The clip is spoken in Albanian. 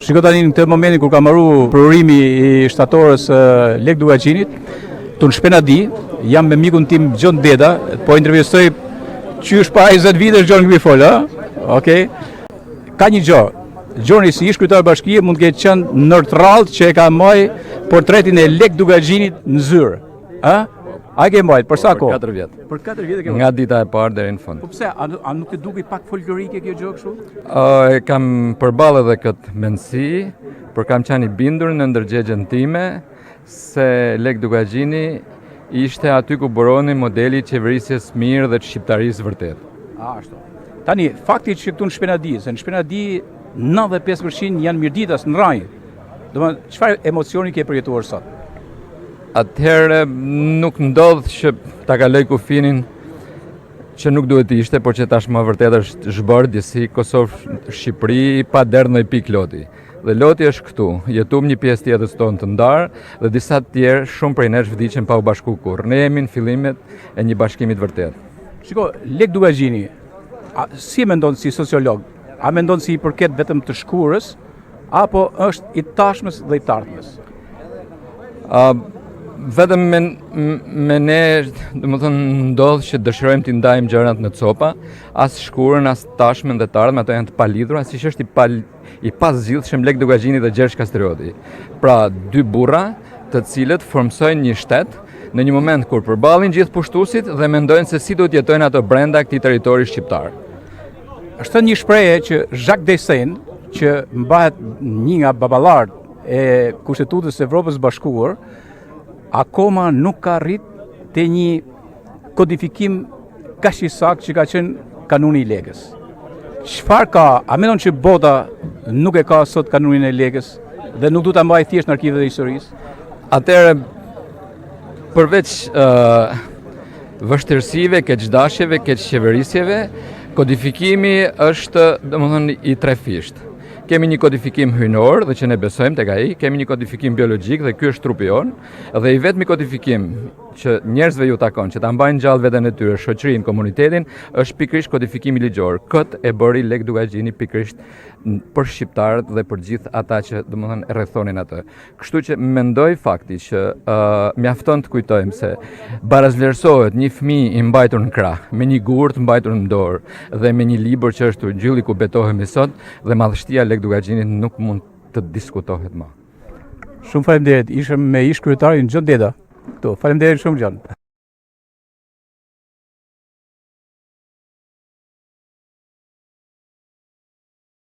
Shiko tani në këtë momentin kur ka marru prurimi i shtatorës Lek Dugaçinit, tu në Shpenadi, jam me mikun tim Gjon Deda, po intervistoj qysh para 20 vitesh Gjon këmi fol, Okej. Ka një gjë. Gjoni si ish kryetar bashkie mund të ketë qenë neutral që e ka marrë portretin e Lek Dugaçinit në zyrë. A ke mbajt, për sa kohë? Për 4 vjet. Për 4 vjet e ke Nga dita e parë deri në fund. Po pse, a nuk të duket pak folklorike kjo gjë kështu? E kam përballë edhe këtë mendësi, por kam qenë i bindur në ndërgjegjen time se Lek Dugaçini ishte aty ku buroni modeli i qeverisjes mirë dhe të shqiptarisë vërtet. Ashtu. Tani, fakti që këtu në Shpenadi, se në Shpenadi 95% janë mirëditas në raj. Domethënë, çfarë emocioni ke përjetuar sot? Atëherë nuk ndodh që ta kaloj kufinin që nuk duhet të ishte, por që tashmë vërtet është zhbardhje si Kosovë-Shqipëri pa derë në pikë loti. Dhe loti është këtu, jetum një pjesë tjetër tonë të ndarë dhe disa të tjerë shumë prej nesh vdiqen pa u bashku kurrë. Ne jemi në fillimet e një bashkimi të vërtet. Shiko, Lek Dugaçini, si e mendon si sociolog? A mendon si i përket vetëm të shkurës, apo është i tashmës dhe i tardhmes? Vetëm me ne, domethënë ndodh që dëshirojmë t'i ndajmë gjërat në copa, as shkurën, as tashmen dhe tardhmen, ato janë të palidhura, siç është i pazgjidhshëm Lek Dugaçini dhe Gjergj Kastrioti. Pra, dy burra, të cilët formsojnë një shtet në një moment kur përballin gjithë pushtuesit dhe mendojnë se si duhet jetojnë ato brenda këtij territori shqiptar. Është një shprehje që Jacques Dessein, që mbahet një nga baballarët e Kushtetutës së Evropës së Bashkuar, akoma nuk ka arrit te një kodifikim kaq i saktë që ka qenë kanuni i Lekës. Çfarë ka? A mendon që bota nuk e ka sot kanunin e Lekës dhe nuk duhet ta mbajë thjesht në arkivet e historisë? Atëherë, përveç vështirësive, keqdashjeve, keqqeverisjeve, kodifikimi është, domethënë, i trefisht. Kemi një kodifikim hyjnor dhe që ne besojmë tek ai, kemi një kodifikim biologjik dhe ky është trupi jon, dhe i vetmi kodifikim që njerëzve ju takon që ta mbajnë gjallë veten e tyre, shoqërinë, komunitetin, është pikërisht kodifikimi ligjor. Këtë e bëri Lek Dugaçini pikërisht për shqiptarët dhe për gjithë ata që domethënë e rrethonin atë. Kështu që mendoj fakti që mjafton të kujtojmë se barazvlerësohet një fëmijë i mbajtur në krah, me një gurtë mbajtur në dorë dhe me një libër që është gjylli ku betohemi sot, dhe madhështia Lek Dugaçinit nuk mund të diskutohet më. Shumë faleminderit. Ishëm me ish kryetarin Gjon Deda. Faleminderit shumë Gjon.